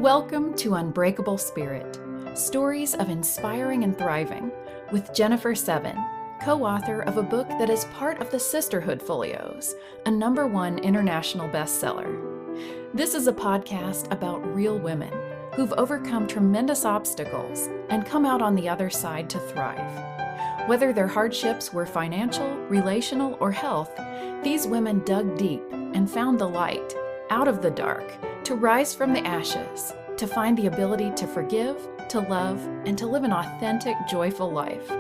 Welcome to Unbreakable Spirit, Stories of Inspiring and Thriving, with Jennifer Seven, co-author of a book that is part of the Sisterhood Folios, a #1 international bestseller. This is a podcast about real women who've overcome tremendous obstacles and come out on the other side to thrive. Whether their hardships were financial, relational, or health, these women dug deep and found the light, out of the dark, to rise from the ashes, to find the ability to forgive, to love, and to live an authentic, joyful life.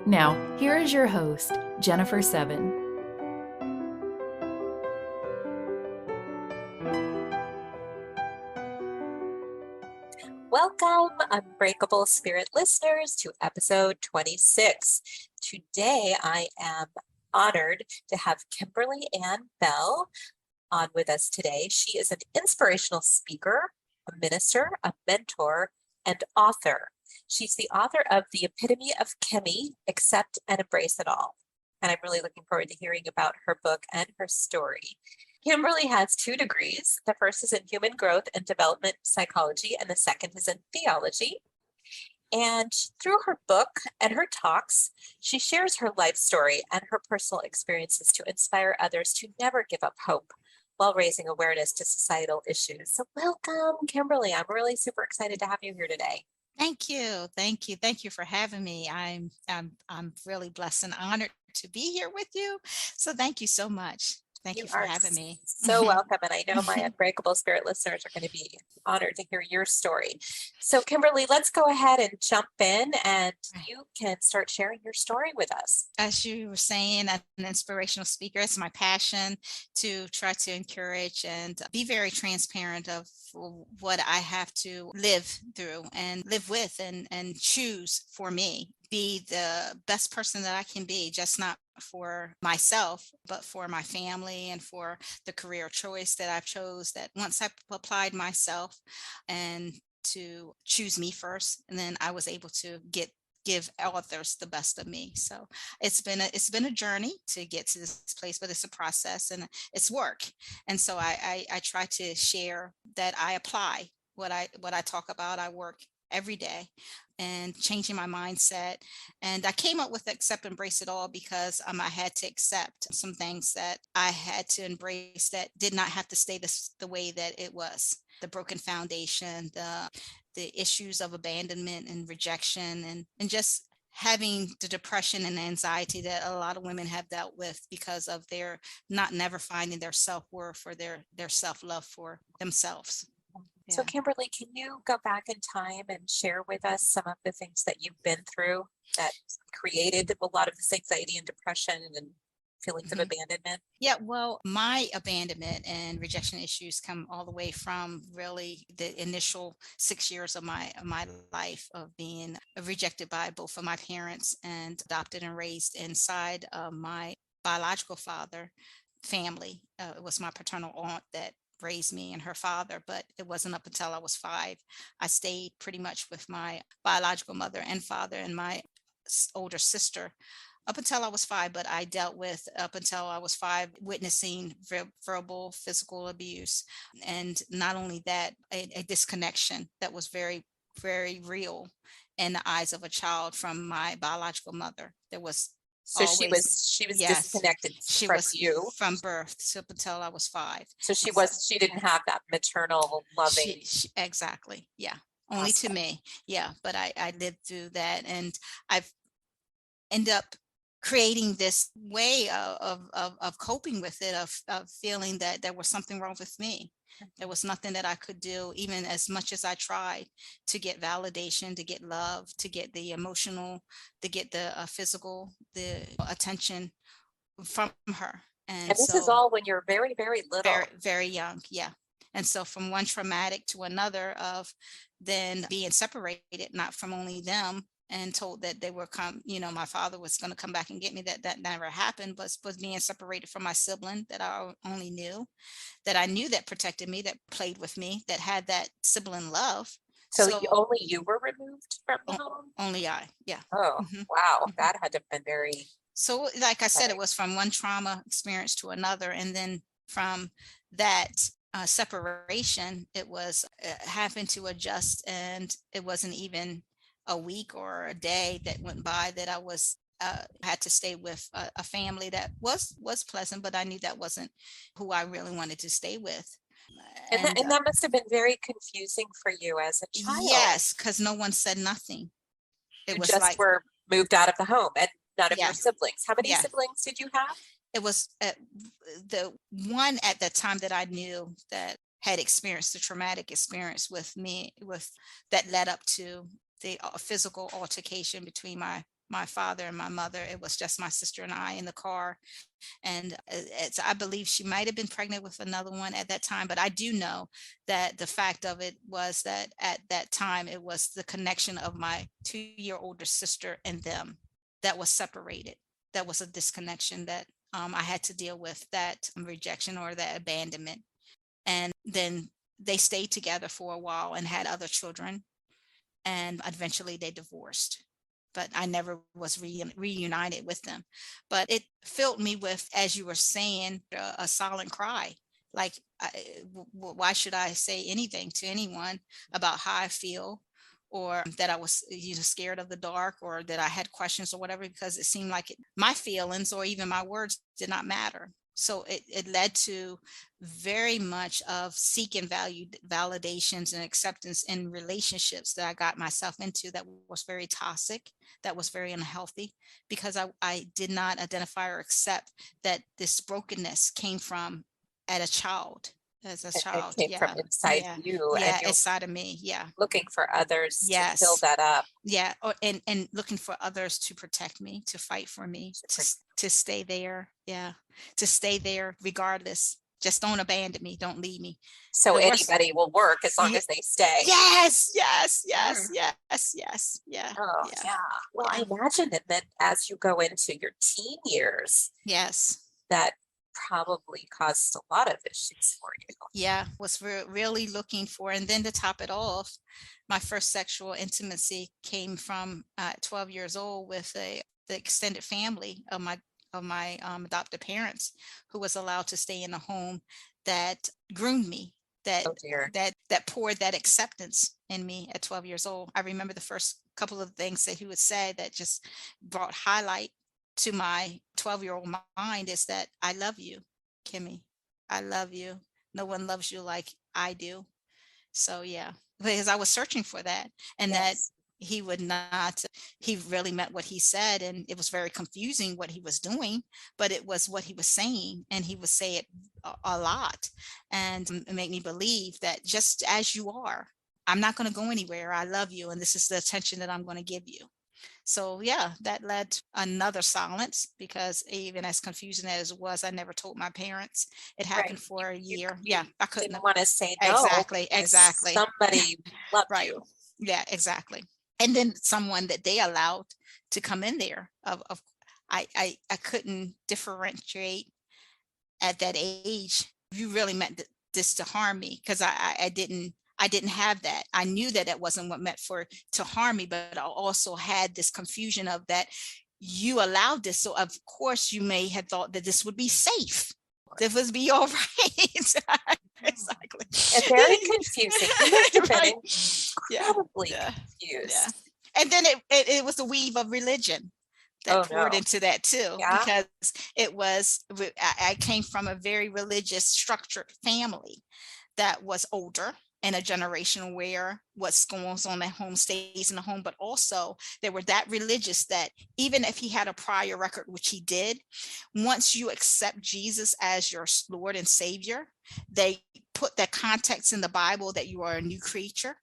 Now, here is your host, Jennifer Seven. Welcome, Unbreakable Spirit listeners, to episode 26. Today, I am honored to have Kimberly Ann Bell on with us today. She is an inspirational speaker, a minister, a mentor, and author. She's the author of The Epitome of Kimmy, Accept and Embrace It All. And I'm really looking forward to hearing about her book and her story. Kimberly has 2 degrees. The first is in human growth and development psychology, and the second is in theology. And through her book and her talks, she shares her life story and her personal experiences to inspire others to never give up hope while raising awareness to societal issues. So welcome, Kimberly. I'm really super excited to have you here today. Thank you. Thank you. Thank you for having me. I'm really blessed and honored to be here with you. So thank you so much. Thank you for having me. So welcome. And I know my Unbreakable Spirit listeners are going to be honored to hear your story. So Kimberly, let's go ahead and jump in, and you can start sharing your story with us. As you were saying, as an inspirational speaker, it's my passion to try to encourage and be very transparent of what I have to live through and live with and choose for me. Be the best person that I can be, just not for myself, but for my family and for the career choice that I've chose, that once I applied myself and to choose me first, and then I was able to give others the best of me. So it's been a journey to get to this place, but it's a process and it's work. And so I try to share that I apply what I talk about. I work every day and changing my mindset. And I came up with Accept and Embrace It All because I had to accept some things that I had to embrace that did not have to stay the way that it was. The broken foundation, the issues of abandonment and rejection, and just having the depression and anxiety that a lot of women have dealt with because of their never finding their self-worth or their self-love for themselves. So Kimberly, can you go back in time and share with us some of the things that you've been through that created a lot of this anxiety and depression and feelings of abandonment? Yeah, well, my abandonment and rejection issues come all the way from really the initial 6 years of my life of being rejected by both of my parents and adopted and raised inside of my biological father family. It was my paternal aunt that raised me and her father, but it wasn't up until I was 5. I stayed pretty much with my biological mother and father and my older sister up until I was 5, but I dealt with, up until I was 5, witnessing verbal, physical abuse. And not only that, a disconnection that was very, very real in the eyes of a child from my biological mother. There was So she was yes, disconnected she from was you from birth up until I was 5. So she didn't have that maternal loving. Exactly. Yeah. Only to me. Yeah. But I lived through that, and I've ended up creating this way of coping with it, of feeling that there was something wrong with me. There was nothing that I could do, even as much as I tried to get validation, to get love, to get the emotional, to get the physical, the attention from her. And this is all when you're very, very little. Very, very young. Yeah. And so from one traumatic to another, of then being separated, not from only them, and told that they were my father was going to come back and get me, that never happened, but was being separated from my sibling that I only knew, that protected me, that played with me, that had that sibling love. So only you were removed from the home? Only I. Yeah. Oh, wow. That had to have been very. So like I said, it was from one trauma experience to another. And then from that, separation, it was having to adjust, and it wasn't even a week or a day that went by that I was had to stay with a family that was pleasant, but I knew that wasn't who I really wanted to stay with. And And that must have been very confusing for you as a child. yes, because no one said nothing. It You was just like, were moved out of the home and none of your yeah, siblings. How many yeah. siblings did you have? It was the one at that time that I knew that had experienced the traumatic experience with me, with that led up to the physical altercation between my father and my mother. It was just my sister and I in the car, and I believe she might have been pregnant with another one at that time, but I do know that the fact of it was that at that time it was the connection of my 2-year older sister and them that was separated. That was a disconnection that I had to deal with, that rejection or that abandonment. And then they stayed together for a while and had other children, and eventually they divorced. But I never was reunited with them. But it filled me with, as you were saying, a silent cry. Like, why should I say anything to anyone about how I feel, or that I was scared of the dark, or that I had questions or whatever, because it seemed like my feelings or even my words did not matter. So it led to very much of seeking validations and acceptance in relationships that I got myself into that was very toxic, that was very unhealthy, because I did not identify or accept that this brokenness came from as a child. It came from Yeah. inside Yeah. you, and Yeah. you're Inside of me. Yeah. looking for others to fill Yes. that up. Yeah. And looking for others to protect me, to fight for me, to stay there. Yeah. To stay there regardless. Just don't abandon me. Don't leave me. So The worst. anybody will work as long Ye- as they stay. Yes. Yes. Mm. Yes. Yes. Yes. Yeah. Oh, Yeah. yeah. Well, I Yeah. imagine that then as you go into your teen years, Yes. that probably caused a lot of issues for you. Yeah. Was really looking for, and then to top it off, my first sexual intimacy came from 12 years old with the extended family of my adopted parents, who was allowed to stay in a home that groomed me, that Oh dear. that poured that acceptance in me at 12 years old. I remember the first couple of things that he would say that just brought highlight to my 12-year-old mind is that, I love you, Kimmy. I love you. No one loves you like I do. So yeah, because I was searching for that, and that Yes. he would not, he really meant what he said, and it was very confusing what he was doing, but it was what he was saying, and he would say it a lot, and make me believe that just as you are, I'm not going to go anywhere. I love you, and this is the attention that I'm going to give you. So yeah, that led to another silence, because even as confusing as it was, I never told my parents. It Right. happened for a year. You Yeah, I couldn't didn't have. want to say no Exactly, because exactly. somebody loved Right. you. Yeah, exactly. And then someone that they allowed to come in there of I couldn't differentiate at that age. You really meant this to harm me, because I didn't have that. I knew that it wasn't what meant for to harm me, but I also had this confusion of that you allowed this. So of course you may have thought that this would be safe. This would be all right. Exactly. And very confusing. You must have been Right. Yeah. incredibly Yeah. confused. Yeah. And then it was the weave of religion that Oh poured no. into that too, Yeah. because it was, I came from a very religious structured family that was older, in a generation where what's going on at home stays in the home, but also they were that religious that even if he had a prior record, which he did, once you accept Jesus as your Lord and Savior, they put that context in the Bible that you are a new creature.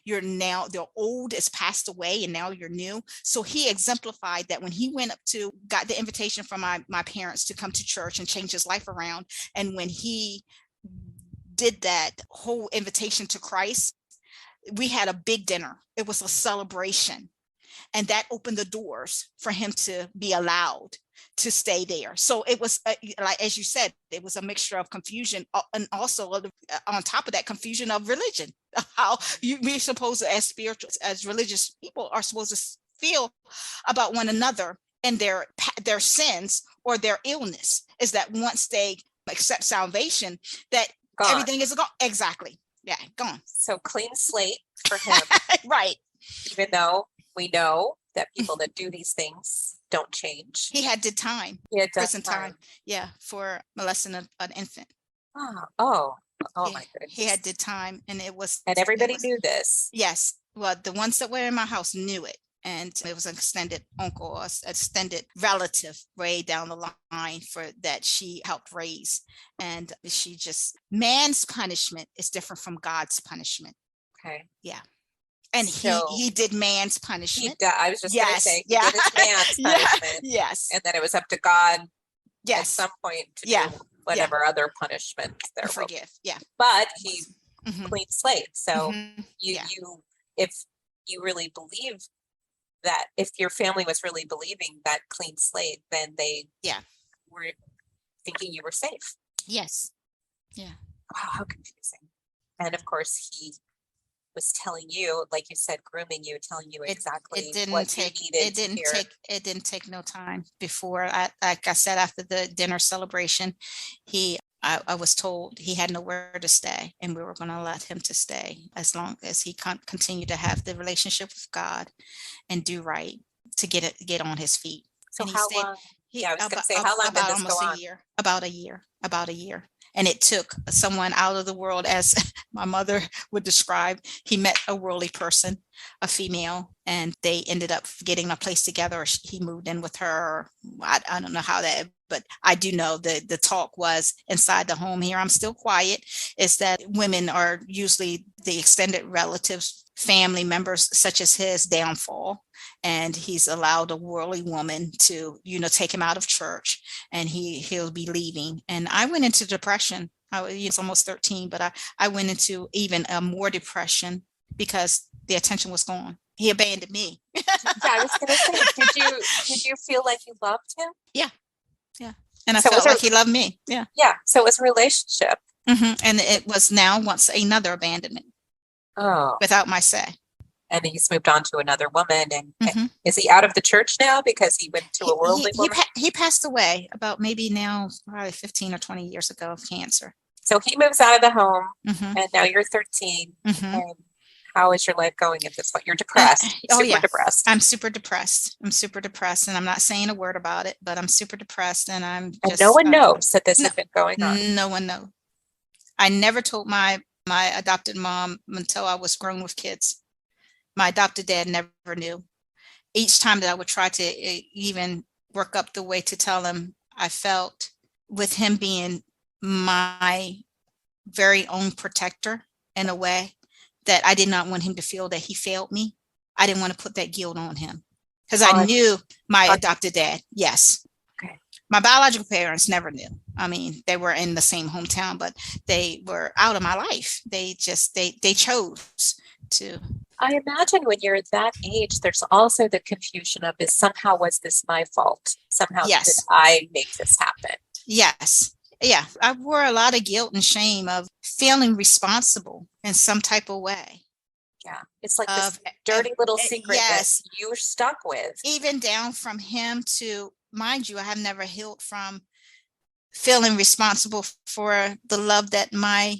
You're now, the old is passed away and now you're new. So he exemplified that when he went up to, got the invitation from my parents to come to church and change his life around. And when he did that whole invitation to Christ, we had a big dinner. It was a celebration. And that opened the doors for him to be allowed to stay there. So it was, like, as you said, it was a mixture of confusion, and also on top of that, confusion of religion. How we're supposed to, as spiritual, as religious people, are supposed to feel about one another and their sins or their illness, is that once they accept salvation, that Gone. Everything is gone. Exactly. Yeah, gone. So clean slate for him, Right. even though we know that people that do these things don't change. He had did time, He had done prison time. Yeah, for molesting an infant. Oh Yeah, my goodness. he had did time, and And everybody knew this. Yes. Well, the ones that were in my house knew it. And it was an extended uncle or extended relative way down the line for that she helped raise. And she just, man's punishment is different from God's punishment. Okay. Yeah. And So he did man's punishment. I was just going to say, he did his man's punishment. Yes. And then it was up to God at Yes. some point to do whatever other punishment there will. Forgive. Yeah. But he Mhm. clean slate. So Mhm. you Yeah. if you really believe that, if your family was really believing that clean slate, then they were thinking you were safe. Yes. Yeah. Wow, how confusing. And of course he was telling you, like you said, grooming you, telling you exactly what you needed to hear. It didn't take no time before like I said, after the dinner celebration, I was told he had nowhere to stay, and we were going to let him to stay as long as he continued to have the relationship with God and do right to get on his feet. So and how long? I was going to say, how long did this go on? About a year. And it took someone out of the world, as my mother would describe. He met a worldly person, a female, and they ended up getting a place together. Or he moved in with her. I don't know how that, but I do know that the talk was inside the home here. I'm still quiet. Is that women are usually the extended relatives, family members, such as his downfall. And he's allowed a worldly woman to, take him out of church, and he'll be leaving. And I went into depression. I was almost 13, but I went into even a more depression because the attention was gone. He abandoned me. I was going to say, did you feel like you loved him? Yeah. And I felt like he loved me. Yeah. So it was a relationship. Mm-hmm. And it was now once another abandonment. Oh. Without my say. And he's moved on to another woman. And is he out of the church now because he went to a worldly woman? He passed away about maybe now probably 15 or 20 years ago of cancer. So he moves out of the home, and now you're 13. And how is your life going at this point? You're depressed. Depressed. I'm super depressed, and I'm not saying a word about it, but I'm super depressed, and and no one knows that this has been going on. No one knows. I never told my adopted mom until I was grown with kids. My adopted dad never knew. Each time that I would try to even work up the way to tell him, I felt with him being my very own protector in a way that I did not want him to feel that he failed me. I didn't want to put that guilt on him because I knew my adopted dad. Yes. Okay. My biological parents never knew. I mean, they were in the same hometown, but they were out of my life. They chose to. I imagine when you're that age, there's also the confusion of, somehow was this my fault? Somehow did I make this happen? Yes. Yeah. I wore a lot of guilt and shame of feeling responsible in some type of way. Yeah. It's like this dirty little secret that you're stuck with. Even down from him to, mind you, I have never healed from feeling responsible for the love that my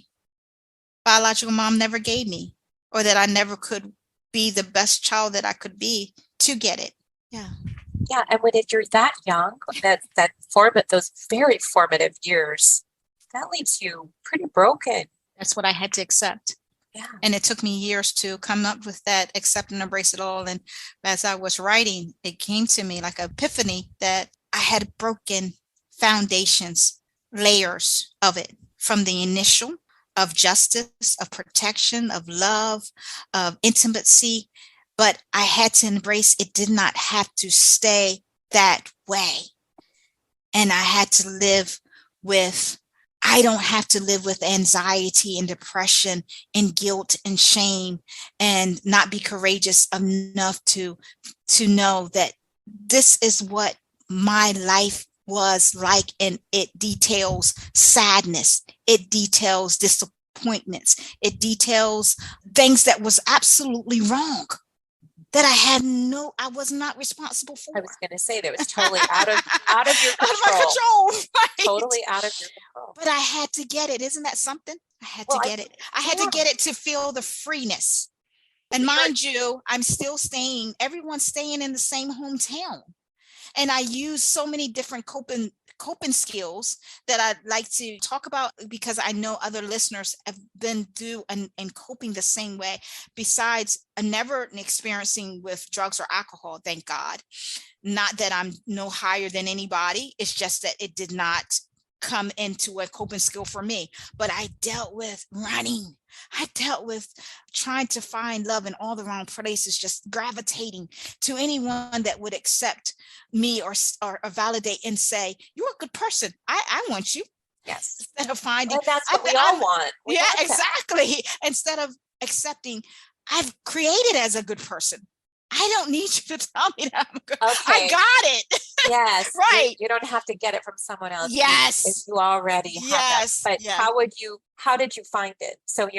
biological mom never gave me, or that I never could be the best child that I could be to get it. Yeah. Yeah. And when you're that young, those very formative years, that leaves you pretty broken. That's what I had to accept. Yeah. And it took me years to come up with that, accept and embrace it all. And as I was writing, it came to me like an epiphany that I had broken foundations, layers of it, from the initial of justice, of protection, of love, of intimacy. But I had to embrace it did not have to stay that way. And I had to I don't have to live with anxiety and depression and guilt and shame, and not be courageous enough to know that this is what my life was like, and it details sadness, it details disappointments, it details things that was absolutely wrong. that I was not responsible for. I was going to say that was totally out of your control. Out of my control, right? Totally out of your control. But I had to get it. Isn't that something? I had to get it. I had to get it to feel the freeness. And mind you, I'm still everyone's staying in the same hometown. And I use so many different coping skills that I'd like to talk about, because I know other listeners have been through and coping the same way, besides never experiencing with drugs or alcohol, thank God. Not that I'm no higher than anybody. It's just that it did not come into a coping skill for me. But I dealt with running. I dealt with trying to find love in all the wrong places, just gravitating to anyone that would accept me or validate and say, you're a good person. I want you. Yes. Instead of finding. And that's what we all want. Yeah, exactly. Instead of accepting, I've created as a good person. I don't need you to tell me that I'm good. Okay. I got it. Yes. Right. You don't have to get it from someone else. Yes. If you already have that. But how did you find it? So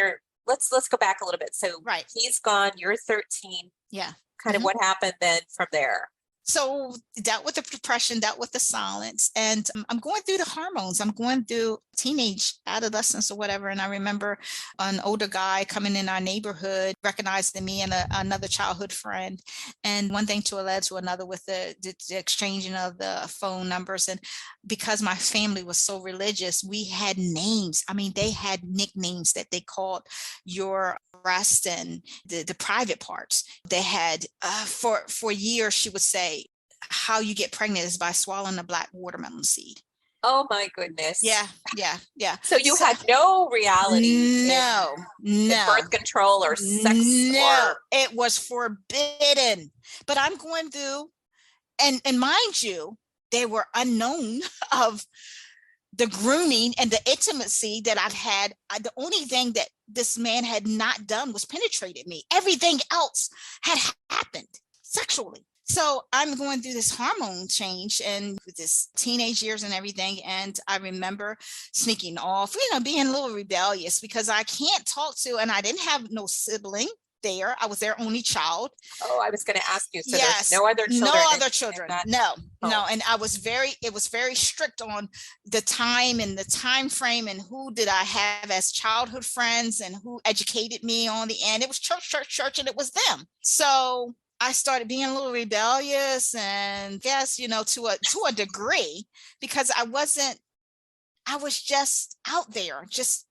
let's go back a little bit. So he's gone, you're 13. Yeah. Kind of what happened then from there? So dealt with the depression, dealt with the silence, and I'm going through the hormones. I'm going through teenage adolescence or whatever. And I remember an older guy coming in our neighborhood, recognizing me and another childhood friend. And one thing to led to another with the exchanging of the phone numbers. And because my family was so religious, we had names. I mean, they had nicknames that they called your breast and the private parts. They had for years, she would say, how you get pregnant is by swallowing a black watermelon seed. Oh my goodness. Yeah. So you had no reality. No. Birth control or sex. No, it was forbidden. But I'm going through, and mind you, they were unknown of the grooming and the intimacy that I've had. The only thing that this man had not done was penetrated me. Everything else had happened sexually. So I'm going through this hormone change and this teenage years and everything. And I remember sneaking off, being a little rebellious because I can't talk to, and I didn't have no sibling there. I was their only child. Oh, I was going to ask you. So yes. There's no other children. No other children. No. And it was very strict on the time and the time frame and who did I have as childhood friends and who educated me on the end. It was church, and it was them. So I started being a little rebellious, and yes, to a degree, because I was just out there, just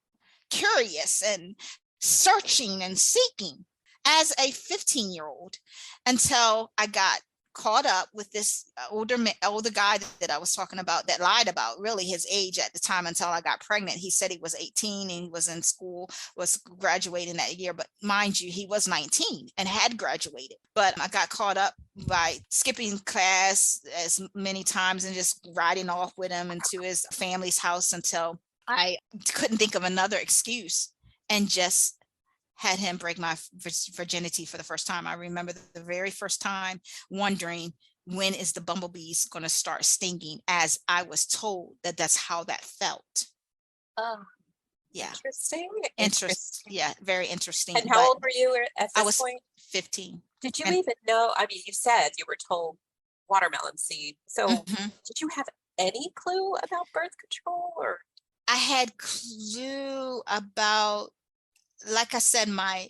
curious and searching and seeking as a 15-year-old, until I got caught up with this older guy that I was talking about, that lied about really his age at the time until I got pregnant. He said he was 18 and he was in school, was graduating that year. But mind you, he was 19 and had graduated. But I got caught up by skipping class as many times and just riding off with him into his family's house until I couldn't think of another excuse and just had him break my virginity for the first time. I remember the very first time wondering, when is the bumblebees going to start stinging, as I was told that that's how that felt. Oh, yeah. Interesting. Yeah, very interesting. And how old were you at this I was point? 15. Did you even know, I mean, you said you were told watermelon seed. So did you have any clue about birth control? Or I had clue about, like I said, my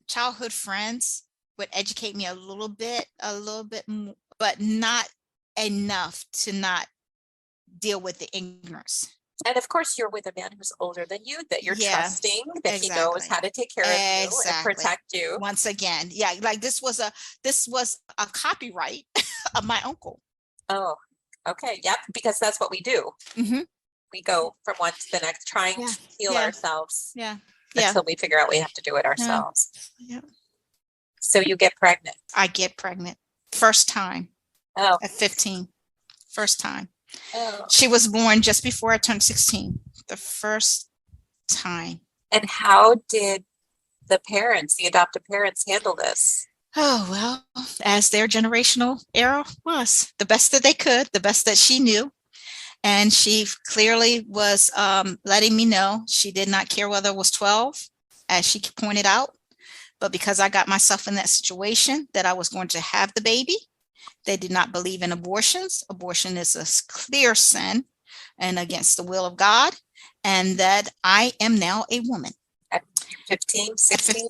childhood friends would educate me a little bit more, but not enough to not deal with the ignorance. And of course, you're with a man who's older than you, that you're trusting, that he knows how to take care of you and protect you. Once again, like this was a copyright of my uncle. Oh, okay. Yep. Because that's what we do. Mm-hmm. We go from one to the next, trying to heal ourselves. Yeah. Until we figure out we have to do it ourselves. Yeah. So you get pregnant. I get pregnant. First time. Oh. At 15. First time. Oh. She was born just before I turned 16. The first time. And how did the adoptive parents handle this? Oh, well, as their generational era was. The best that they could, the best that she knew. And she clearly was letting me know she did not care whether I was 12, as she pointed out, But because I got myself in that situation that I was going to have the baby, they did not believe in abortions. Abortion is a clear sin and against the will of God, and that I am now a woman. At 15, 16?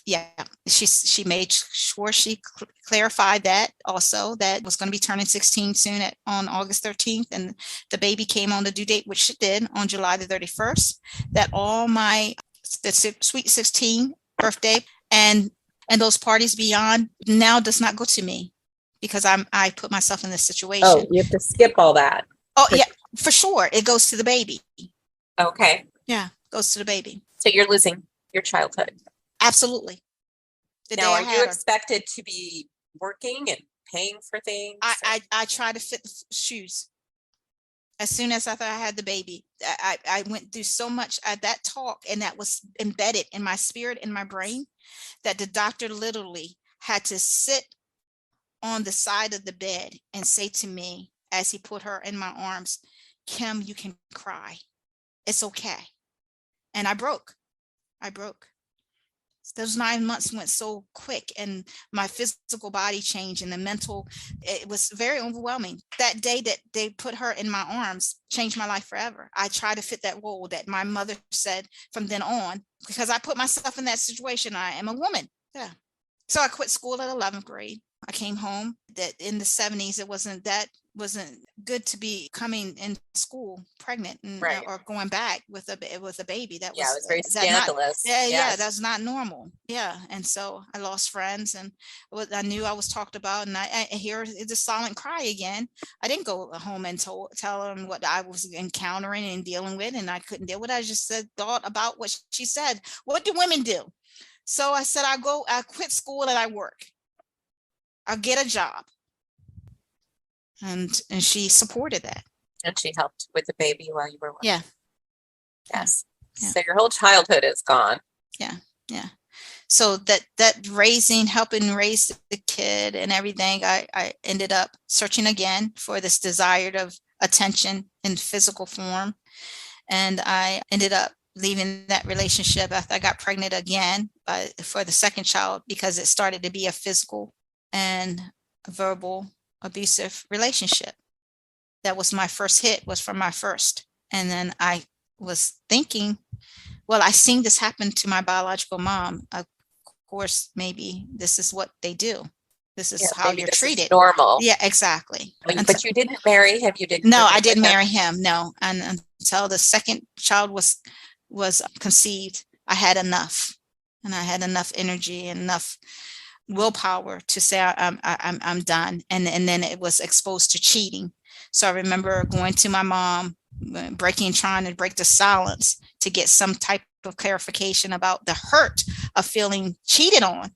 Yeah, she made sure she clarified that also, that was going to be turning 16 soon on August 13th, and the baby came on the due date, which it did, on July the 31st, that all the sweet 16 birthday and those parties beyond now does not go to me, because I put myself in this situation. Oh, you have to skip all that. Oh, yeah, for sure. It goes to the baby. Okay. Yeah, goes to the baby. So you're losing your childhood. Absolutely. Now, are you expected to be working and paying for things? I try to fit the shoes. As soon as I thought I had the baby, I went through so much at that talk, and that was embedded in my spirit, in my brain, that the doctor literally had to sit on the side of the bed and say to me, as he put her in my arms, "Kim, you can cry. It's okay." And I broke. Those 9 months went so quick, and my physical body changed, and the mental, it was very overwhelming. That day that they put her in my arms changed my life forever. I tried to fit that role that my mother said from then on, because I put myself in that situation. I am a woman. Yeah. So I quit school at 11th grade. I came home. That in the 70s, it wasn't good to be coming in school pregnant and, right, or going back with a baby. That it was very scandalous. Yeah, that's not normal. Yeah, and so I lost friends, and I knew I was talked about, and I hear the silent cry again. I didn't go home and tell them what I was encountering and dealing with, and I couldn't deal with it. I just thought about what she said. What do women do? So I said, I quit school and I work. I'll get a job. And she supported that. And she helped with the baby while you were working. Yeah. Yes. Yeah. So your whole childhood is gone. Yeah. Yeah. So that helping raise the kid and everything, I ended up searching again for this desired of attention in physical form. And I ended up leaving that relationship after I got pregnant again for the second child, because it started to be a physical and verbal abusive relationship. That was my first hit, was from my first. And then I was thinking, well, I seen this happen to my biological mom. Of course, maybe this is what they do. This is how you're treated. Normal. Yeah, exactly. But you didn't marry him. You didn't. No, I didn't marry him. No, and until the second child was conceived, I had enough, and I had enough energy and enough willpower to say I'm done. And then it was exposed to cheating. So I remember going to my mom, trying to break the silence to get some type of clarification about the hurt of feeling cheated on.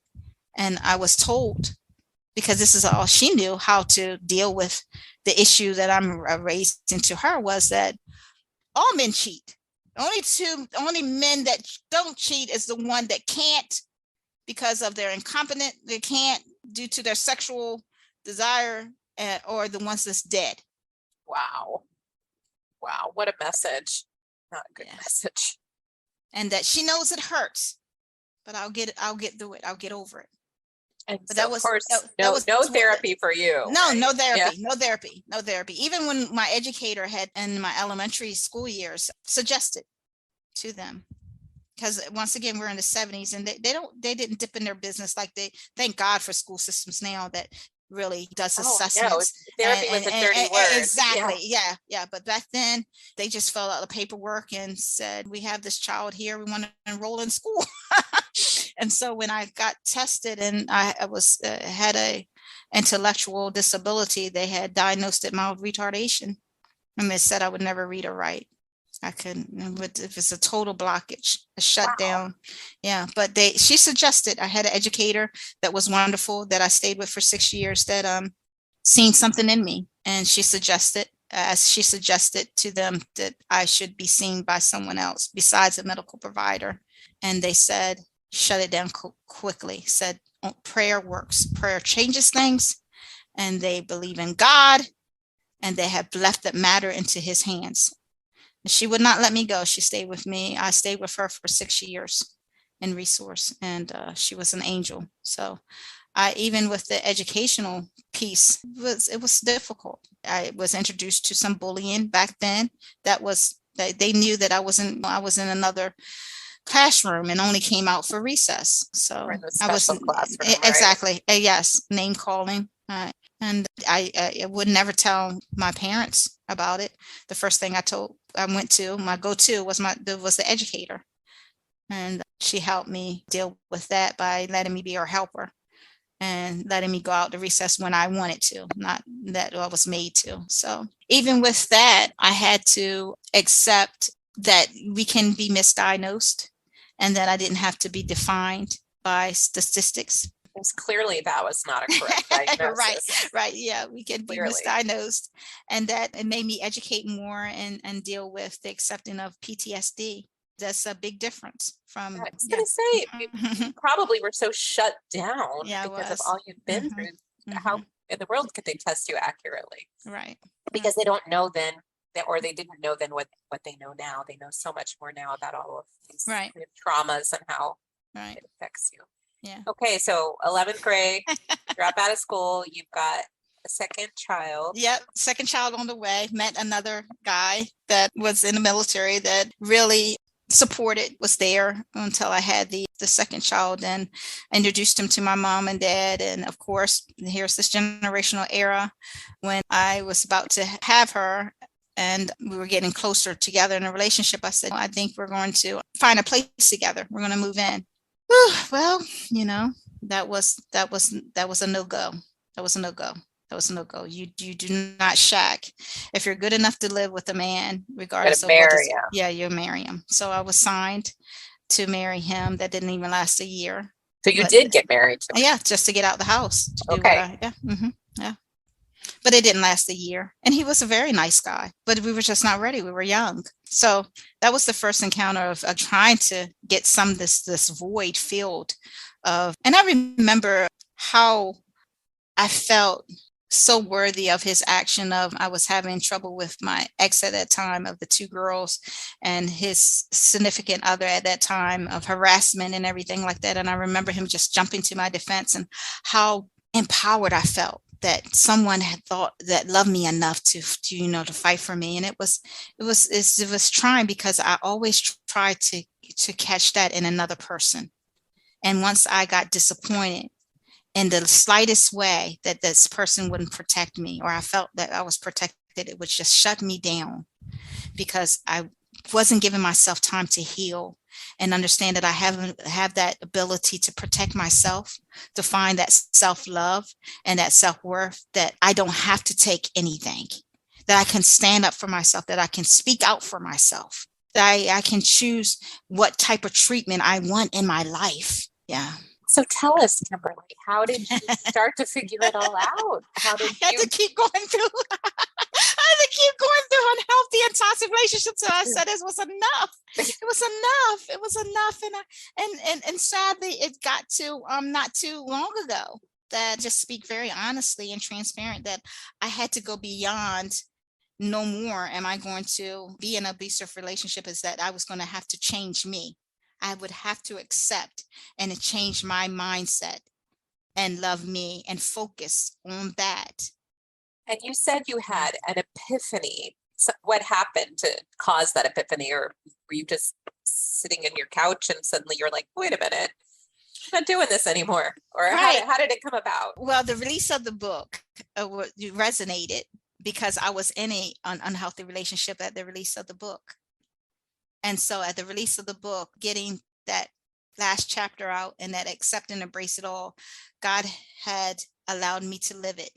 And I was told, because this is all she knew how to deal with the issue that I'm raising to her, was that all men cheat. Only men that don't cheat is the one that can't, because of their incompetent, they can't due to their sexual desire, or the ones that's dead. Wow. What a message. Not a good message. And that she knows it hurts, but I'll get through it. I'll get over it. And but so that was, of course, no therapy for you. No, right? No therapy, no therapy. Even when my educator had in my elementary school years suggested to them, because once again, we're in the 70s, and they didn't dip in their business like they, thank God for school systems now that really does assessments. Therapy was a dirty word. Exactly. Yeah. But back then they just filled out the paperwork and said, we have this child here, we want to enroll in school. And so when I got tested and I was had a intellectual disability, they had diagnosed it mild retardation, and they said I would never read or write. I couldn't, if it's a total blockage, a shutdown. Yeah, but she suggested, I had an educator that was wonderful that I stayed with for 6 years that seen something in me, and she suggested to them that I should be seen by someone else besides a medical provider, and they said shut it down quickly. Said prayer works, prayer changes things, and they believe in God, and they have left that matter into His hands. She would not let me go. She stayed with me. I stayed with her for 6 years. and resource. And she was an angel. So I, even with the educational piece, it was difficult. I was introduced to some bullying back then. They knew that I was in another classroom and only came out for recess. So Or in the I was special classroom, right? exactly yes, name calling. And I would never tell my parents about it. The first thing my go-to was the educator, and she helped me deal with that by letting me be her helper and letting me go out to recess when I wanted to, not that I was made to. So even with that, I had to accept that we can be misdiagnosed and that I didn't have to be defined by statistics. Because clearly that was not a correct diagnosis. Right. Yeah, we can be Clearly. misdiagnosed. And that it made me educate more and deal with the accepting of PTSD. That's a big difference from. I was going to say, you probably were so shut down because of all you've been through. How in the world could they test you accurately? Right. Because they don't know then, or they didn't know then what they know now. They know so much more now about all of these kind of traumas and how it affects you. Yeah. Okay, so 11th grade, drop out of school. You've got a second child. Yep, second child on the way. Met another guy that was in the military that really supported, was there until I had the second child, and introduced him to my mom and dad. And of course, here's this generational era when I was about to have her and we were getting closer together in a relationship. I said, I think we're going to find a place together. We're going to move in. Well, that was a no-go. That was a no-go. You do not shack. If you're good enough to live with a man, regardless of you'll marry him. So I was signed to marry him. That didn't even last a year. So you did get married to him? Yeah, just to get out the house. Okay. Yeah. But it didn't last a year. And he was a very nice guy, but we were just not ready. We were young. So that was the first encounter of trying to get this void filled of. And I remember how I felt so worthy of his action of, I was having trouble with my ex at that time of the two girls and his significant other at that time of harassment and everything like that. And I remember him just jumping to my defense and how empowered I felt that someone had thought that loved me enough to fight for me. And it was trying because I always tried to catch that in another person. And once I got disappointed in the slightest way that this person wouldn't protect me, or I felt that I was protected, it would just shut me down because I wasn't giving myself time to heal and understand that I have that ability to protect myself, to find that self-love and that self-worth, that I don't have to take anything, that I can stand up for myself, that I can speak out for myself, that I can choose what type of treatment I want in my life. Yeah. So tell us, Kimberly, how did you start to figure it all out? How did I had to keep going through unhealthy and toxic relationships. So I said it was enough. It was enough. And sadly, it got to not too long ago that just speak very honestly and transparent that I had to go beyond. No more am I going to be in an abusive relationship, is that I was going to have to change me. I would have to accept and change my mindset and love me and focus on that. And you said you had an epiphany. So what happened to cause that epiphany? Or were you just sitting in your couch and suddenly you're like, wait a minute, I'm not doing this anymore? Or how did it come about? Well, the release of the book resonated because I was in an unhealthy relationship at the release of the book. And so at the release of the book, getting that last chapter out and that accept and embrace it all, God had allowed me to live it.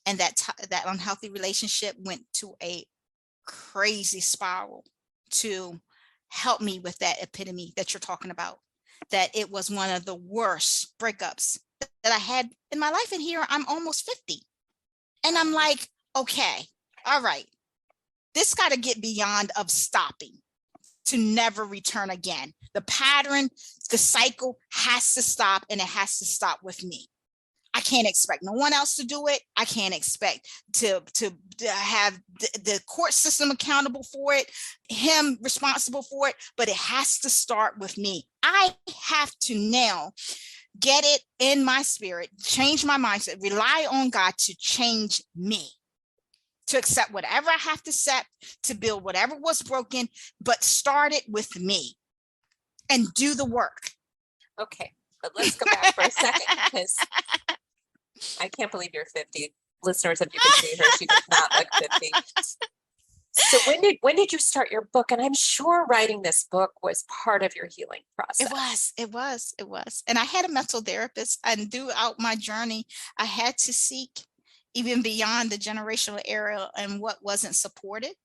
And that unhealthy relationship went to a crazy spiral to help me with that epitome that you're talking about, that it was one of the worst breakups that I had in my life. And here I'm almost 50. And I'm like, okay, all right. This got to get beyond of stopping to never return again. The pattern, the cycle has to stop, and it has to stop with me. I can't expect no one else to do it. I can't expect to have the court system accountable for it, him responsible for it, but it has to start with me. I have to now get it in my spirit, change my mindset, rely on God to change me, to accept whatever I have to accept, to build whatever was broken, but start it with me and do the work. Okay, but let's go back for a second, because I can't believe you're 50. Listeners, if you can see her, she does not look 50. So when did you start your book? And I'm sure writing this book was part of your healing process. It was. And I had a mental therapist, and throughout my journey, I had to seek even beyond the generational era and what wasn't supported.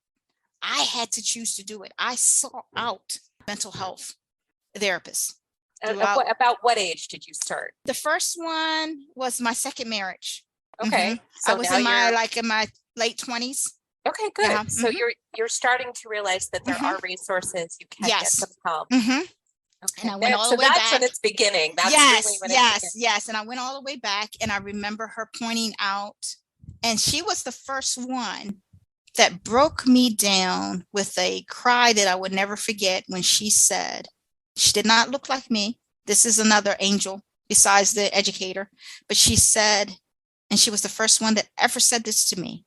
I had to choose to do it. I sought out mental health therapists. About what age did you start? The first one was my second marriage. Okay. So I was in my late 20s. Okay, good. Yeah. So you're starting to realize that there are resources you can get some help. Okay. And I went all the way back. That's when it's beginning. That's really when it's beginning. And I went all the way back, and I remember her pointing out, and she was the first one that broke me down with a cry that I would never forget, when she said, she did not look like me. This is another angel besides the educator. But she said, and she was the first one that ever said this to me.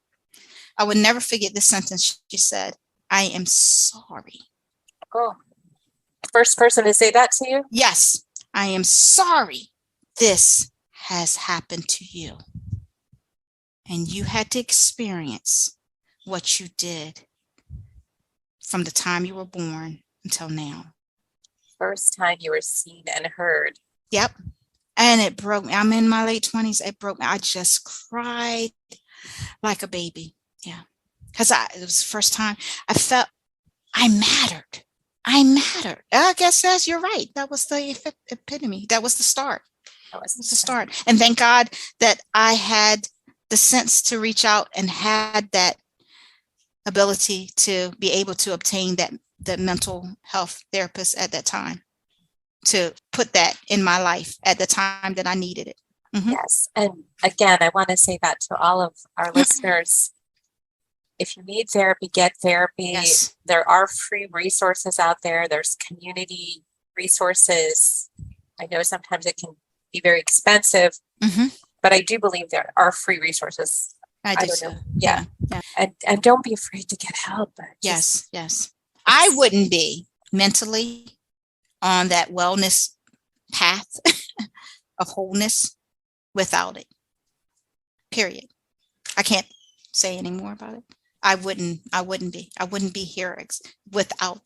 I would never forget this sentence. She said, I am sorry. Oh, first person to say that to you? Yes, I am sorry this has happened to you. And you had to experience what you did from the time you were born until now. First time you were seen and heard. Yep. And it broke me. I'm in my late 20s. It broke me. I just cried like a baby. Yeah. Because it was the first time I felt I mattered. I guess you're right. That was the epitome. That was the start. That was the start. And thank God that I had the sense to reach out and had that ability to be able to obtain that mental health therapist at that time, to put that in my life at the time that I needed it. Yes. And again, I want to say that to all of our listeners. If you need therapy, get therapy. Yes. There are free resources out there. There's community resources. I know sometimes it can be very expensive, but I do believe there are free resources. I don't so. know. Yeah. And don't be afraid to get help. Yes. I wouldn't be mentally on that wellness path of wholeness without it. Period. I can't say any more about it. I wouldn't be here without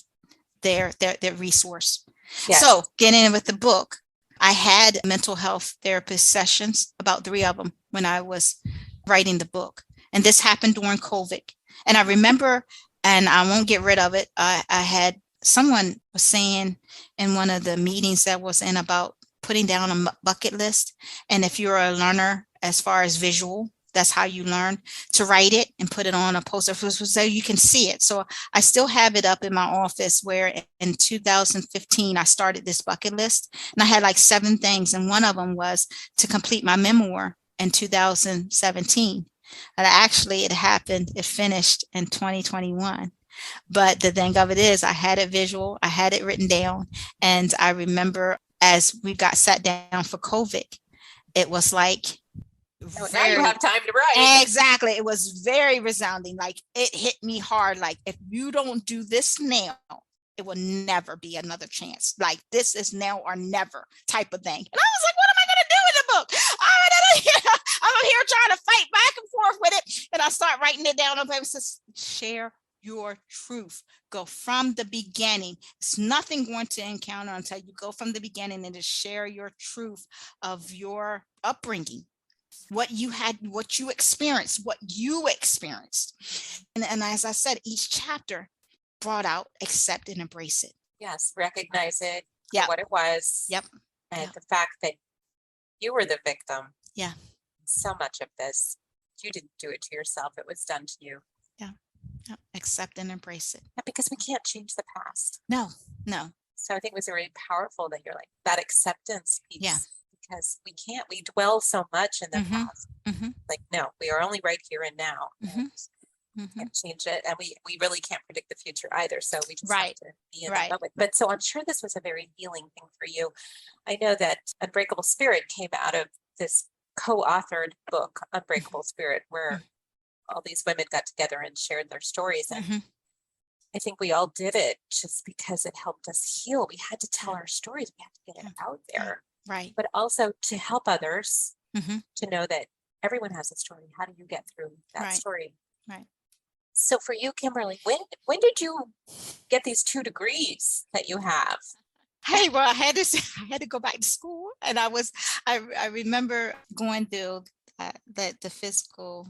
their resource. Yes. So getting in with the book, I had mental health therapist sessions, about 3 of them, when I was writing the book. And this happened during COVID. And I remember, and I won't get rid of it, I had someone was saying in one of the meetings that was in about putting down a bucket list. And if you're a learner as far as visual, that's how you learn, to write it and put it on a poster so you can see it. So I still have it up in my office, where in 2015, I started this bucket list, and I had like 7 things. And one of them was to complete my memoir in 2017. And actually it finished in 2021. But the thing of it is, I had it visual, I had it written down. And I remember as we got sat down for COVID, it was like, now you have time to write. Exactly. It was very resounding. Like, it hit me hard. Like, if you don't do this now, it will never be another chance. Like, this is now or never type of thing. And I was like, what am I going to do in the book? I'm here trying to fight back and forth with it. And I start writing it down on paper. It says, share your truth. Go from the beginning. It's nothing going to encounter until you go from the beginning and just share your truth of your upbringing. What you had, what you experienced. And as I said, each chapter brought out, accept and embrace it. Yes, recognize it for what it was. Yep. And the fact that you were the victim. Yeah. So much of this, you didn't do it to yourself. It was done to you. Yeah. Accept and embrace it. Yeah, because we can't change the past. No. So I think it was really powerful that you're like, that acceptance piece. Yeah. because we dwell so much in the Mm-hmm. past. Mm-hmm. Like, no, we are only right here and now. Mm-hmm. And Mm-hmm. can't change it. And we really can't predict the future either. So we just have Right. to be in that Right. moment. But so I'm sure this was a very healing thing for you. I know that Unbreakable Spirit came out of this co-authored book, Unbreakable Spirit, where all these women got together and shared their stories. And Mm-hmm. I think we all did it just because it helped us heal. We had to tell our stories. We had to get it out there. Right. But also to help others Mm-hmm. to know that everyone has a story. How do you get through that Right. story? Right. So for you, Kimberly, when did you get these 2 degrees that you have? Hey, well, I had to go back to school, and I remember going through the physical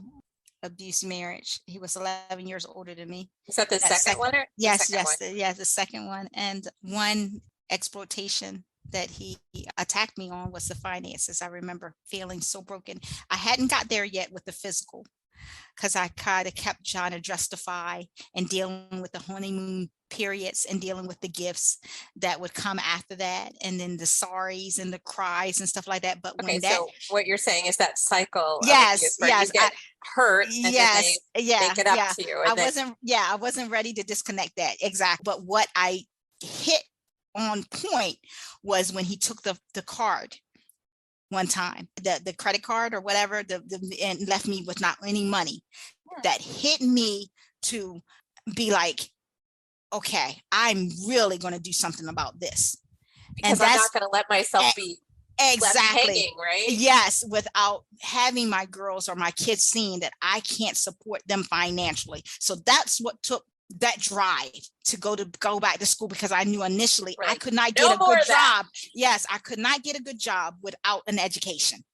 abuse marriage. He was 11 years older than me. Is that the That second one or the Yes, second one? the second one. And one exploitation that he attacked me on was the finances. I remember feeling so broken. I hadn't got there yet with the physical, because I kind of kept trying to justify and dealing with the honeymoon periods and dealing with the gifts that would come after that, and then the sorries and the cries and stuff like that. But Okay, when that, so what you're saying is that cycle of abuse yes, where you yes, get hurt and then they yeah, make it up yeah. to you. And I wasn't ready to disconnect that exactly. But what I hit on point was when he took the card one time, the credit card or whatever, and left me with not any money. That hit me to be like, okay, I'm really going to do something about this. because I'm not going to let myself be left hanging, right? Yes, without having my girls or my kids seeing that I can't support them financially. So that's what took that drive to go back to school, because I knew initially I could not get a good job. Yes, I could not get a good job without an education.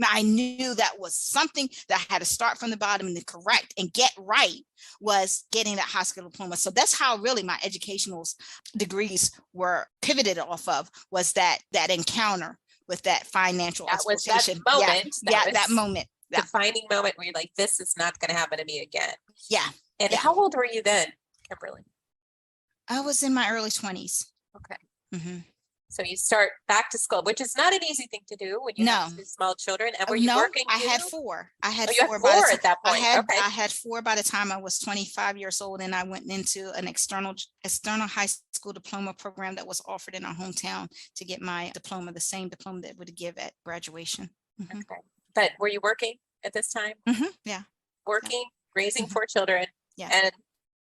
I knew that was something that I had to start from the bottom, and to correct and get right was getting that high school diploma. So that's how really my educational degrees were pivoted off of, was that encounter with that financial exploitation. That moment. That moment. Defining moment where you're like, this is not going to happen to me again. Yeah. And how old were you then, Kimberly? I was in my early 20s. Okay. Mm-hmm. So you start back to school, which is not an easy thing to do when you have 2 small children. And were you working? I had 4. I had 4 at that point. I had 4 by the time I was 25 years old, and I went into an external high school diploma program that was offered in our hometown to get my diploma, the same diploma that would give at graduation. Mm-hmm. Okay. But were you working at this time? Mm-hmm. Yeah. Working, raising 4 children, and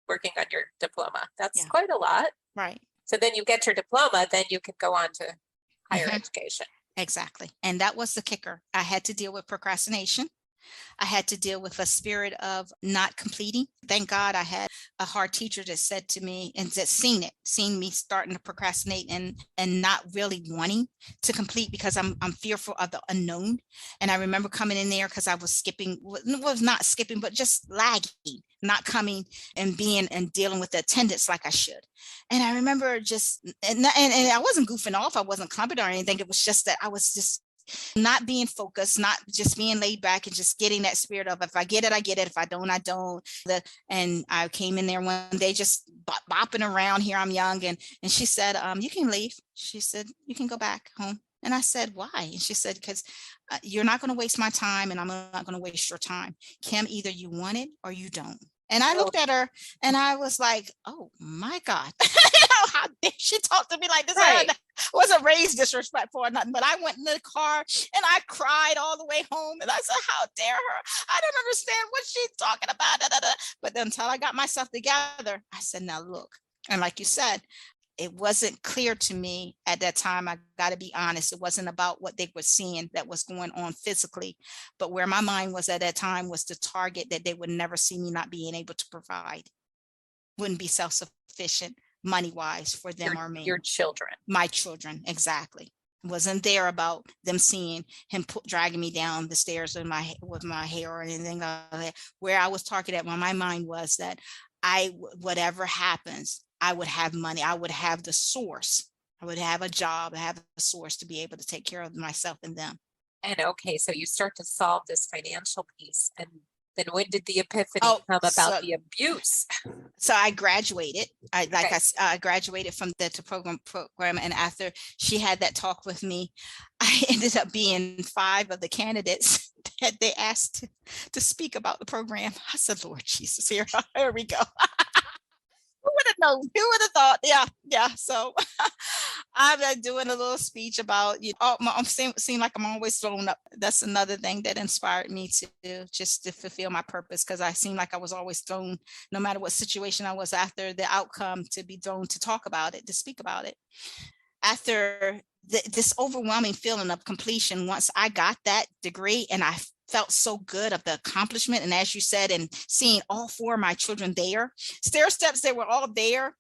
working on your diploma. That's quite a lot. Right. So then you get your diploma, then you can go on to higher education. Exactly. And that was the kicker. I had to deal with procrastination. I had to deal with a spirit of not completing. Thank God I had a hard teacher that said to me, and that seen me starting to procrastinate and not really wanting to complete, because I'm fearful of the unknown. And I remember coming in there because I was skipping, was not skipping, but just lagging, not coming and being and dealing with the attendance like I should. And I remember just, and I wasn't goofing off. I wasn't clumping or anything. It was just that I was just not being focused, not just being laid back, and just getting that spirit of, if I get it, I get it. If I don't, I don't. And I came in there one day just bopping around. Here I'm young. And she said, you can leave. She said, you can go back home. And I said, why? And she said, because you're not going to waste my time, and I'm not going to waste your time. Kim, either you want it or you don't. And I looked at her and I was like, oh my God, how dare she talk to me like this? Right. I wasn't raised disrespectful or nothing, but I went in the car and I cried all the way home. And I said, how dare her? I don't understand what she's talking about. Da, da, da. But until I got myself together, I said, now look. And like you said, it wasn't clear to me at that time. I got to be honest. It wasn't about what they were seeing that was going on physically, but where my mind was at that time was the target that they would never see me not being able to provide. Wouldn't be self-sufficient money-wise for them or me. Your children. My children, exactly. It wasn't there about them seeing him dragging me down the stairs with my hair or anything like that. Where I was targeted, where my mind was that whatever happens, I would have money. I would have the source. I would have a job, I have a source to be able to take care of myself and them. And okay, so you start to solve this financial piece, and Then when did the epiphany Oh, come about so the abuse? so I graduated. Okay. I graduated from the program, and after she had that talk with me, I ended up being 5 of the candidates that they asked to speak about the program. I said, Lord Jesus, here we go. Who would have known? Who would have thought? Yeah. So I've been doing a little speech about, I'm seem like I'm always thrown up. That's another thing that inspired me to just to fulfill my purpose, because I seemed like I was always thrown, no matter what situation I was after the outcome, to be thrown to talk about it, to speak about it. After this overwhelming feeling of completion, once I got that degree and I felt so good of the accomplishment, and as you said, and seeing all 4 of my children there, stair steps, they were all there,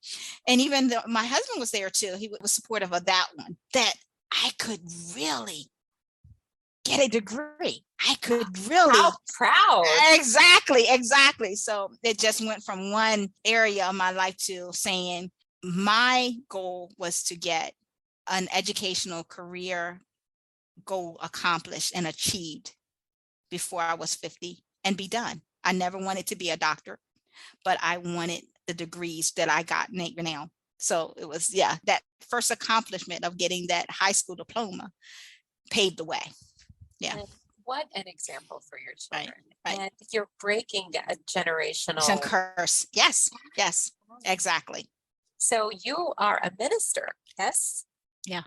and even though my husband was there too, he was supportive of that one, that I could really get a degree. I could really. How proud. Exactly. So it just went from one area of my life to saying my goal was to get an educational career goal accomplished and achieved before I was 50 and be done. I never wanted to be a doctor, but I wanted the degrees that I got now. So it was, that first accomplishment of getting that high school diploma paved the way. Yeah. And what an example for your children. Right. And you're breaking a generational Some curse. Yes, exactly. So you are a minister, yes? Yeah.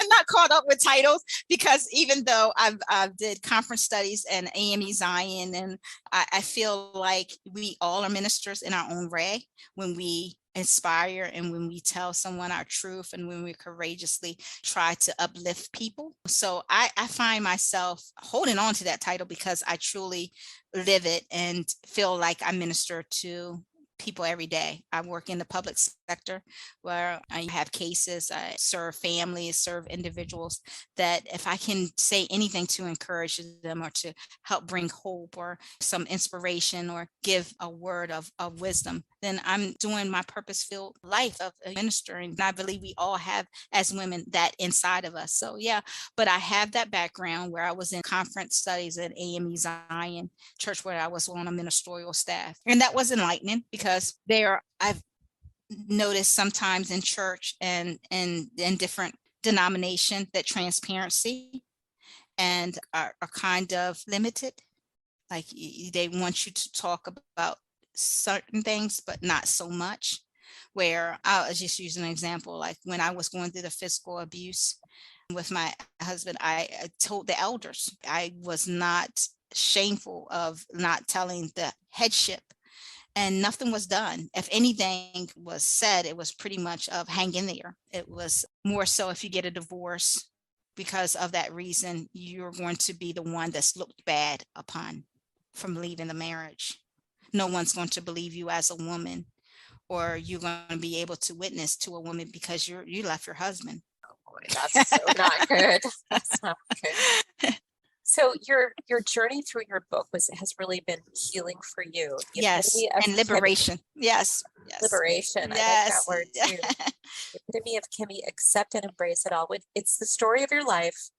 I'm not caught up with titles, because even though I've did conference studies and A.M.E. Zion, and I feel like we all are ministers in our own way when we inspire and when we tell someone our truth and when we courageously try to uplift people. So I find myself holding on to that title because I truly live it and feel like I minister to people every day. I work in the public sector where I have cases, I serve families, serve individuals, that if I can say anything to encourage them or to help bring hope or some inspiration or give a word of wisdom, then I'm doing my purpose-filled life of ministering. And I believe we all have, as women, that inside of us. So but I have that background where I was in conference studies at A.M.E. Zion Church, where I was on a ministerial staff. And that was enlightening, because I've noticed sometimes in church and in different denominations that transparency and are kind of limited. Like they want you to talk about certain things, but not so much. Where I'll just use an example, like when I was going through the physical abuse with my husband, I told the elders. I was not shameful of not telling the headship, and nothing was done. If anything was said, it was pretty much of hang in there. It was more so, if you get a divorce because of that reason, you're going to be the one that's looked bad upon from leaving the marriage. No one's going to believe you as a woman, or you're going to be able to witness to a woman because you left your husband. Oh boy, that's so not good. That's not good. So your journey through your book has really been healing for you. Yes, and liberation. Yes. Liberation. Yes. I like that word too. The epitome of Kimmy, accept and embrace it all. It's the story of your life,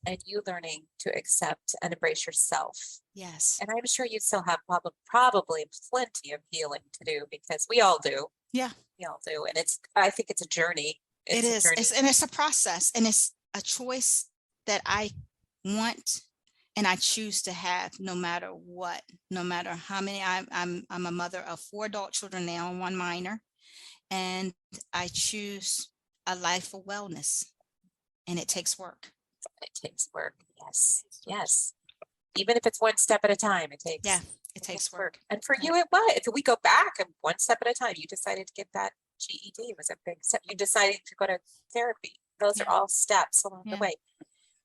and you learning to accept and embrace yourself. Yes. And I'm sure you still have probably plenty of healing to do, because we all do. Yeah. We all do. And I think it's a journey. It is. And it's a process, and it's a choice that I want and I choose to have, no matter what, no matter how many. I'm a mother of 4 adult children now and 1 minor, and I choose a life of wellness, and it takes work. It takes work. Yes. Even if it's one step at a time, it takes work. And for you, if we go back and one step at a time, you decided to get that GED. It was a big step. You decided to go to therapy. Those are all steps along the way.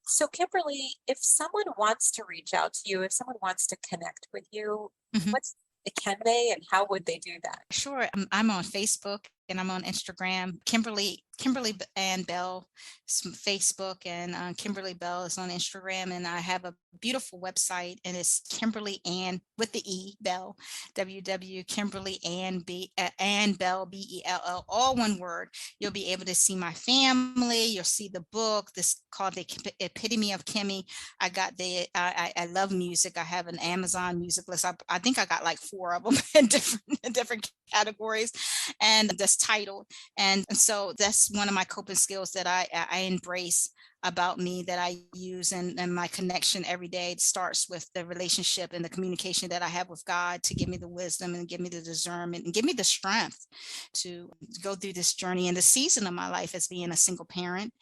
So Kimberly, if someone wants to reach out to you, if someone wants to connect with you, can they, and how would they do that? Sure. I'm on Facebook and I'm on Instagram, Kimberly Kimberly Ann Bell, Facebook, and Kimberly Bell is on Instagram. And I have a beautiful website, and it's Kimberly Ann with the E Bell, Kimberly Ann Bell, Bell, all one word. You'll be able to see my family. You'll see the book. This called the Epitome of Kimmy. I got I love music. I have an Amazon music list. I think I got like 4 of them in different categories, and that's titled. And so that's one of my coping skills that I embrace about me, that I use, and my connection every day. It starts with the relationship and the communication that I have with God, to give me the wisdom and give me the discernment and give me the strength to go through this journey and the season of my life as being a single parent,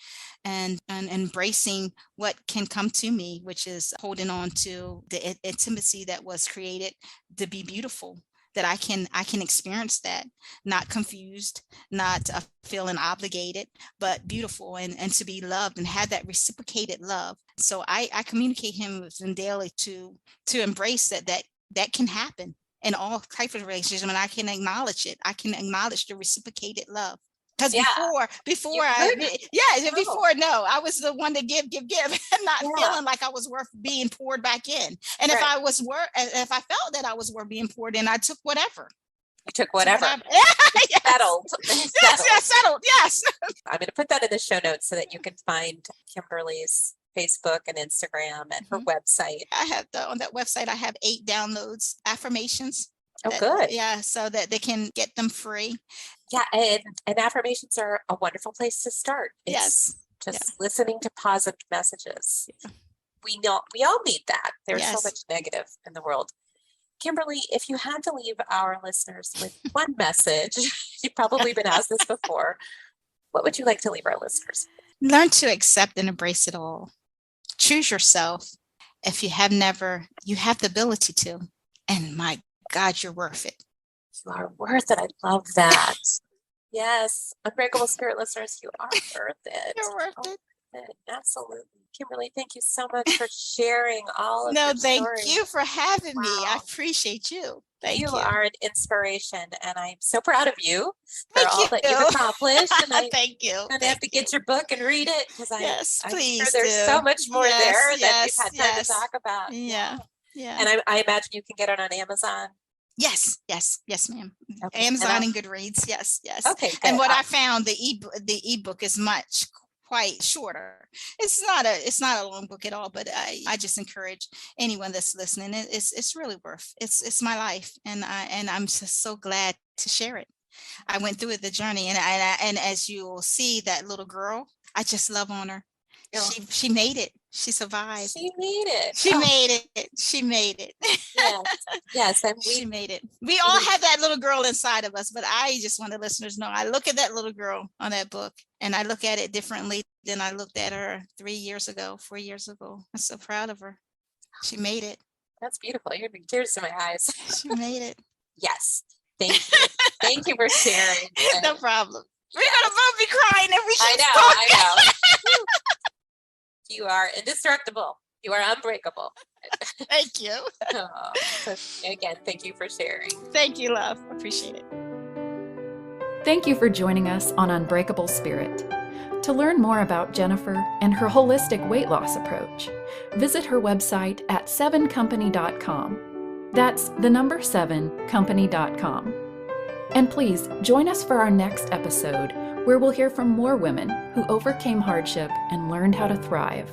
and embracing what can come to me, which is holding on to the intimacy that was created to be beautiful, that I can experience that, not confused, not feeling obligated, but beautiful, and to be loved and have that reciprocated love. So I communicate him with him daily to embrace that can happen in all types of relationships, and I can acknowledge it. I can acknowledge the reciprocated love. Because before I was the one to give, and not feeling like I was worth being poured back in. And if I felt that I was worth being poured in, I took whatever. You took whatever. Yes. Settled. Settled. Yes. I'm going to put that in the show notes so that you can find Kimberly's Facebook and Instagram and her website. I have on that website, I have 8 downloads, affirmations. Oh, good. Yeah, so that they can get them free. Yeah, and affirmations are a wonderful place to start. It's just listening to positive messages. Yeah. We all need that. There's so much negative in the world. Kimberly, if you had to leave our listeners with one message, you've probably been asked this before, what would you like to leave our listeners? Learn to accept and embrace it all. Choose yourself. If you have never, you have the ability to. And my God, you're worth it. You are worth it. I love that. Yes. Unbreakable Spirit listeners, you are worth it. You're worth it. Absolutely. Kimberly, thank you so much for sharing all of your thank stories. you for having me. I appreciate you. Thank you. You are an inspiration, and I'm so proud of you for all that you've accomplished. And thank you. I'm going to have to get your book and read it, because I'm please sure there's so much more there that we've had time to talk about. Yeah. And I imagine you can get it on Amazon. Yes, ma'am. Okay. Amazon and Goodreads. Yes. Okay. Good. And what I found, the ebook is quite shorter. It's not a long book at all, but I just encourage anyone that's listening. It's really worth. It's my life, and I'm just so glad to share it. I went through the journey, and as you will see, that little girl, I just love on her. She made it. She survived. She made it. She made it. Yes. And she made it. We all have that little girl inside of us, but I just want the listeners to know, I look at that little girl on that book, and I look at it differently than I looked at her 4 years ago. I'm so proud of her. She made it. That's beautiful. You're gonna bring tears to my eyes. She made it. Yes. Thank you. Thank you for sharing. No problem. We're gonna both be crying every I know. You are indestructible. You are unbreakable. Thank you. Again, thank you for sharing. Thank you, love. Appreciate it. Thank you for joining us on Unbreakable Spirit. To learn more about Jennifer and her holistic weight loss approach, visit her website at 7company.com. That's the number 7company.com. And please join us for our next episode, where we'll hear from more women who overcame hardship and learned how to thrive.